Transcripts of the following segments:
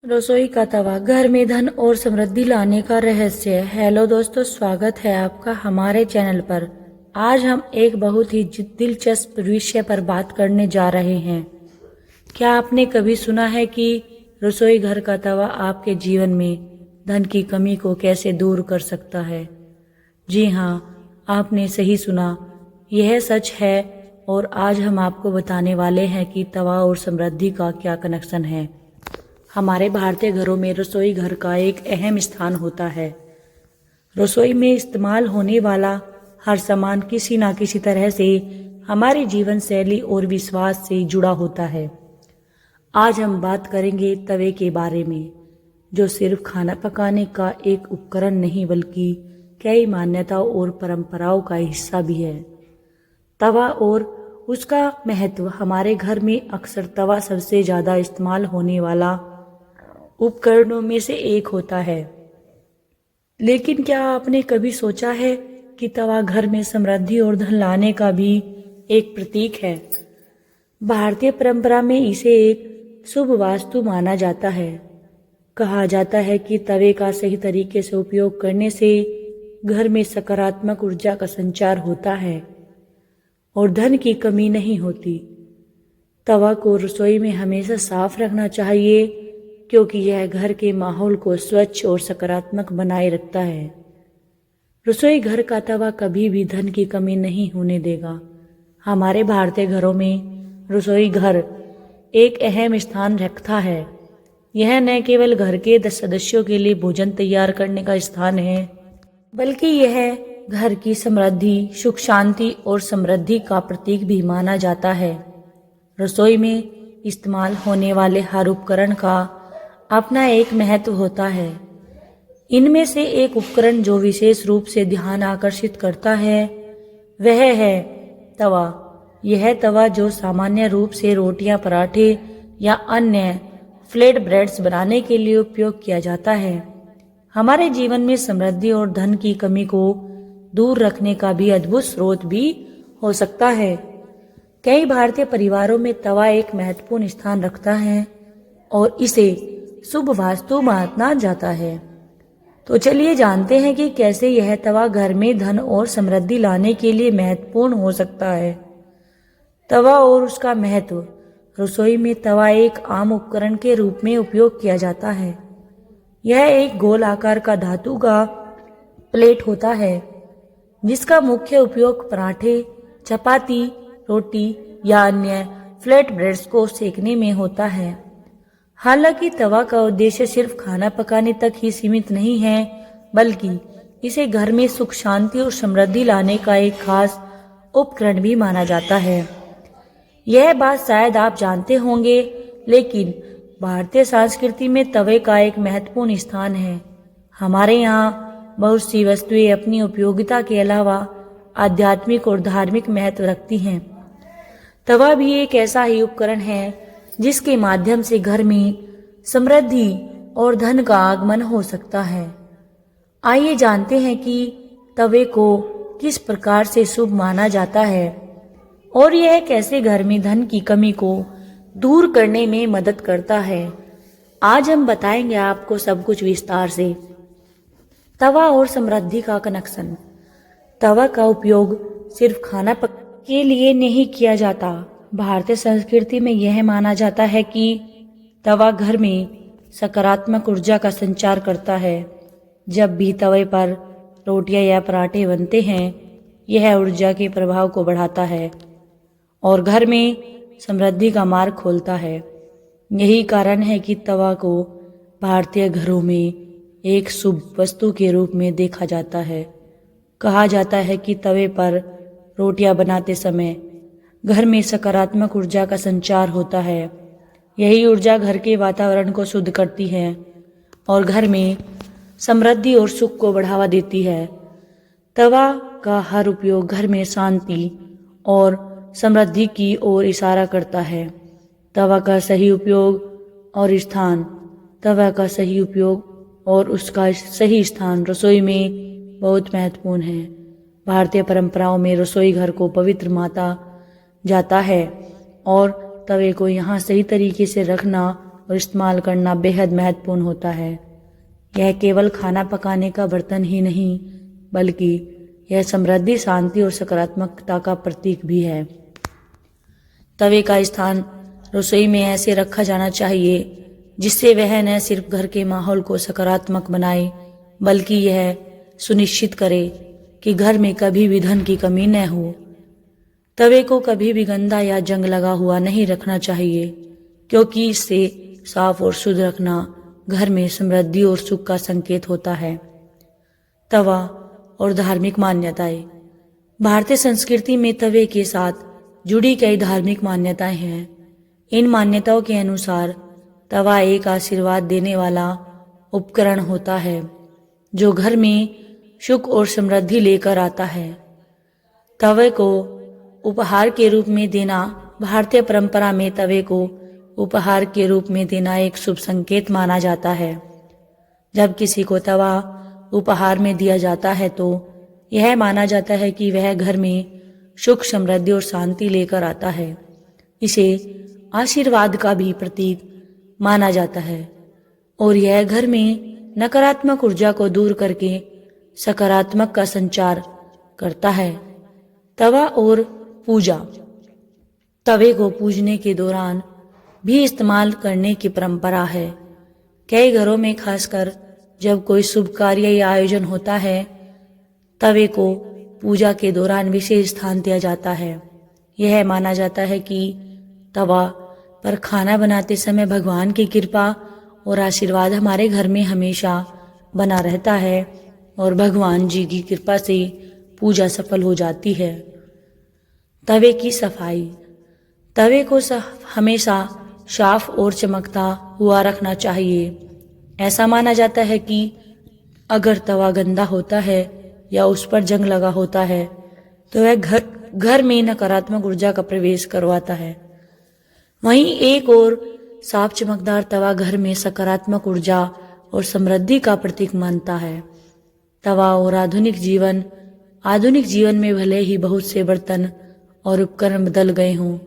रसोई का तवा घर में धन और समृद्धि लाने का रहस्य। हेलो दोस्तों, स्वागत है आपका हमारे चैनल पर। आज हम एक बहुत ही दिलचस्प विषय पर बात करने जा रहे हैं। क्या आपने कभी सुना है कि रसोई घर का तवा आपके जीवन में धन की कमी को कैसे दूर कर सकता है? जी हाँ, आपने सही सुना, यह सच है। और आज हम आपको बताने वाले हैं कि तवा और समृद्धि का क्या कनेक्शन है। हमारे भारतीय घरों में रसोई घर का एक अहम स्थान होता है। रसोई में इस्तेमाल होने वाला हर सामान किसी न किसी तरह से हमारी जीवन शैली और विश्वास से जुड़ा होता है। आज हम बात करेंगे तवे के बारे में, जो सिर्फ खाना पकाने का एक उपकरण नहीं बल्कि कई मान्यताओं और परंपराओं का हिस्सा भी है। तवा और उसका महत्व। हमारे घर में अक्सर तवा सबसे ज्यादा इस्तेमाल होने वाला उपकरणों में से एक होता है। लेकिन क्या आपने कभी सोचा है कि तवा घर में समृद्धि और धन लाने का भी एक प्रतीक है? भारतीय परंपरा में इसे एक शुभ वास्तु माना जाता है। कहा जाता है कि तवे का सही तरीके से उपयोग करने से घर में सकारात्मक ऊर्जा का संचार होता है और धन की कमी नहीं होती। तवा को रसोई में हमेशा साफ रखना चाहिए क्योंकि यह घर के माहौल को स्वच्छ और सकारात्मक बनाए रखता है। रसोई घर का तवा कभी भी धन की कमी नहीं होने देगा। हमारे भारतीय घरों में रसोई घर एक अहम स्थान रखता है। यह न केवल घर के सदस्यों के लिए भोजन तैयार करने का स्थान है, बल्कि यह घर की समृद्धि, सुख शांति और समृद्धि का प्रतीक भी माना जाता है। रसोई में इस्तेमाल होने वाले हर उपकरण का अपना एक महत्व होता है। इनमें से एक उपकरण जो विशेष रूप से ध्यान आकर्षित करता है वह है तवा। यह तवा जो सामान्य रूप से रोटियां, पराठे या अन्य फ्लैट ब्रेड्स बनाने के लिए उपयोग किया जाता है, हमारे जीवन में समृद्धि और धन की कमी को दूर रखने का भी अद्भुत स्रोत भी हो सकता है। कई भारतीय परिवारों में तवा एक महत्वपूर्ण स्थान रखता है और इसे शुभ वास्तु माना जाता है। तो चलिए जानते हैं कि कैसे यह तवा घर में धन और समृद्धि लाने के लिए महत्वपूर्ण हो सकता है। तवा और उसका महत्व। रसोई में तवा एक आम उपकरण के रूप में उपयोग किया जाता है। यह एक गोल आकार का धातु का प्लेट होता है जिसका मुख्य उपयोग पराठे, चपाती, रोटी या अन्य फ्लैट ब्रेड्स को सेकने में होता है। हालांकि तवा का उद्देश्य सिर्फ खाना पकाने तक ही सीमित नहीं है, बल्कि इसे घर में सुख, शांति और समृद्धि लाने का एक खास उपकरण भी माना जाता है। यह बात शायद आप जानते होंगे, लेकिन भारतीय संस्कृति में तवे का एक महत्वपूर्ण स्थान है। हमारे यहाँ बहुत सी वस्तुएं अपनी उपयोगिता के अलावा आध्यात्मिक और धार्मिक महत्व रखती हैं। तवा भी एक ऐसा ही उपकरण है जिसके माध्यम से घर में समृद्धि और धन का आगमन हो सकता है। आइए जानते हैं कि तवे को किस प्रकार से शुभ माना जाता है और यह कैसे घर में धन की कमी को दूर करने में मदद करता है। आज हम बताएंगे आपको सब कुछ विस्तार से। तवा और समृद्धि का कनेक्शन। तवा का उपयोग सिर्फ खाना पकाने के लिए नहीं किया जाता। भारतीय संस्कृति में यह माना जाता है कि तवा घर में सकारात्मक ऊर्जा का संचार करता है। जब भी तवे पर रोटियां या पराठे बनते हैं, यह ऊर्जा के प्रभाव को बढ़ाता है और घर में समृद्धि का मार्ग खोलता है। यही कारण है कि तवा को भारतीय घरों में एक शुभ वस्तु के रूप में देखा जाता है। कहा जाता है कि तवे पर रोटियां बनाते समय घर में सकारात्मक ऊर्जा का संचार होता है। यही ऊर्जा घर के वातावरण को शुद्ध करती है और घर में समृद्धि और सुख को बढ़ावा देती है। तवा का हर उपयोग घर में शांति और समृद्धि की ओर इशारा करता है। तवा का सही उपयोग और स्थान। तवा का सही उपयोग और उसका सही स्थान रसोई में बहुत महत्वपूर्ण है। भारतीय परंपराओं में रसोई घर को पवित्र माना जाता है और तवे को यहाँ सही तरीके से रखना और इस्तेमाल करना बेहद महत्वपूर्ण होता है। यह केवल खाना पकाने का बर्तन ही नहीं, बल्कि यह समृद्धि, शांति और सकारात्मकता का प्रतीक भी है। तवे का स्थान रसोई में ऐसे रखा जाना चाहिए जिससे वह न सिर्फ घर के माहौल को सकारात्मक बनाए, बल्कि यह सुनिश्चित करे कि घर में कभी भी धन की कमी न हो। तवे को कभी भी गंदा या जंग लगा हुआ नहीं रखना चाहिए, क्योंकि इससे साफ और शुद्ध रखना घर में समृद्धि और सुख का संकेत होता है। तवा और धार्मिक मान्यताएं। भारतीय संस्कृति में तवे के साथ जुड़ी कई धार्मिक मान्यताएं हैं। इन मान्यताओं के अनुसार तवा एक आशीर्वाद देने वाला उपकरण होता है जो घर में सुख और समृद्धि लेकर आता है। तवे को उपहार के रूप में देना। भारतीय परंपरा में तवे को उपहार के रूप में देना एक शुभ संकेत माना जाता है। जब किसी को तवा उपहार में दिया जाता है तो यह माना जाता है कि वह घर में सुख, समृद्धि और शांति लेकर आता है। इसे आशीर्वाद का भी प्रतीक माना जाता है और यह घर में नकारात्मक ऊर्जा को दूर करके सकारात्मक का संचार करता है। तवा और पूजा। तवे को पूजने के दौरान भी इस्तेमाल करने की परंपरा है। कई घरों में खासकर जब कोई शुभ कार्य या आयोजन होता है, तवे को पूजा के दौरान विशेष स्थान दिया जाता है। यह माना जाता है कि तवा पर खाना बनाते समय भगवान की कृपा और आशीर्वाद हमारे घर में हमेशा बना रहता है और भगवान जी की कृपा से पूजा सफल हो जाती है। तवे की सफाई। तवे को हमेशा साफ और चमकता हुआ रखना चाहिए। ऐसा माना जाता है कि अगर तवा गंदा होता है या उस पर जंग लगा होता है तो वह घर में नकारात्मक ऊर्जा का प्रवेश करवाता है। वहीं एक और साफ चमकदार तवा घर में सकारात्मक ऊर्जा और समृद्धि का प्रतीक मानता है। तवा और आधुनिक जीवन में भले ही बहुत से बर्तन और उपकरण बदल गए हों,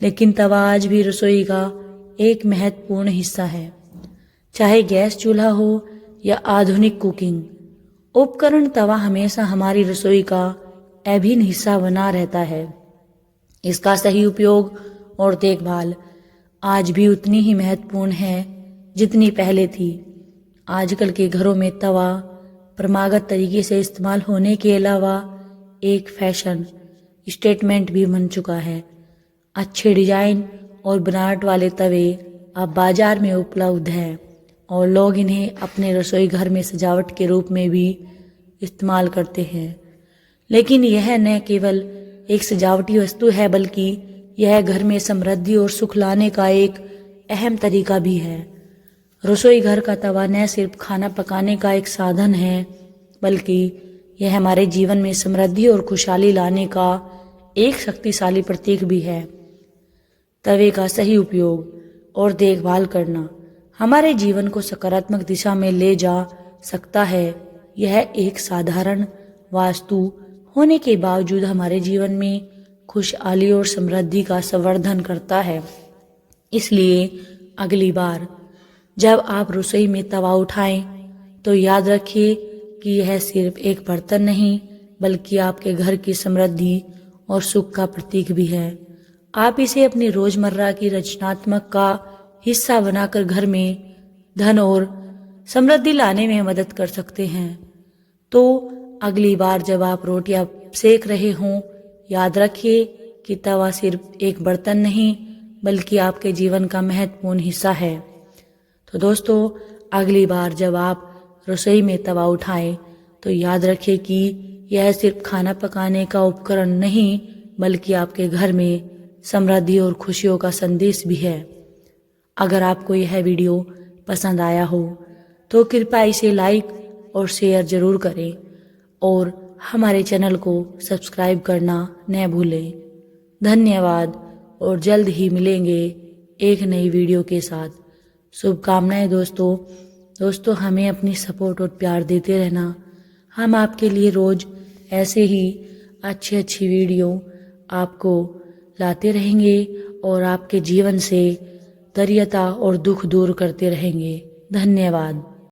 लेकिन तवा आज भी रसोई का एक महत्वपूर्ण हिस्सा है। चाहे गैस चूल्हा हो या आधुनिक कुकिंग उपकरण, तवा हमेशा हमारी रसोई का अभिन्न हिस्सा बना रहता है। इसका सही उपयोग और देखभाल आज भी उतनी ही महत्वपूर्ण है जितनी पहले थी। आजकल के घरों में तवा परंपरागत तरीके से इस्तेमाल होने के अलावा एक फैशन स्टेटमेंट भी बन चुका है। अच्छे डिजाइन और बनावट वाले तवे अब बाजार में उपलब्ध हैं और लोग इन्हें अपने रसोई घर में सजावट के रूप में भी इस्तेमाल करते हैं। लेकिन यह न केवल एक सजावटी वस्तु है, बल्कि यह घर में समृद्धि और सुख लाने का एक अहम तरीका भी है। रसोई घर का तवा न सिर्फ खाना पकाने का एक साधन है, बल्कि यह हमारे जीवन में समृद्धि और खुशहाली लाने का एक शक्तिशाली प्रतीक भी है। तवे का सही उपयोग और देखभाल करना हमारे जीवन को सकारात्मक दिशा में ले जा सकता है। यह एक साधारण वास्तु होने के बावजूद हमारे जीवन में खुशहाली और समृद्धि का संवर्धन करता है। इसलिए अगली बार जब आप रसोई में तवा उठाएं तो याद रखिए कि यह सिर्फ एक बर्तन नहीं, बल्कि आपके घर की समृद्धि और सुख का प्रतीक भी है। आप इसे अपनी रोजमर्रा की रचनात्मक का हिस्सा बनाकर घर में धन और समृद्धि लाने में मदद कर सकते हैं। तो अगली बार जब आप रोटियां सेक रहे हों, याद रखिए कि तवा सिर्फ एक बर्तन नहीं, बल्कि आपके जीवन का महत्वपूर्ण हिस्सा है। तो दोस्तों, अगली बार जब आप रसोई में तवा उठाएं तो याद रखिए कि यह सिर्फ खाना पकाने का उपकरण नहीं, बल्कि आपके घर में समृद्धि और खुशियों का संदेश भी है। अगर आपको यह वीडियो पसंद आया हो तो कृपया इसे लाइक और शेयर जरूर करें और हमारे चैनल को सब्सक्राइब करना न भूलें। धन्यवाद और जल्द ही मिलेंगे एक नई वीडियो के साथ। शुभकामनाएं दोस्तों, हमें अपनी सपोर्ट और प्यार देते रहना। हम आपके लिए रोज ऐसे ही अच्छी वीडियो आपको लाते रहेंगे और आपके जीवन से दरिद्रता और दुख दूर करते रहेंगे। धन्यवाद।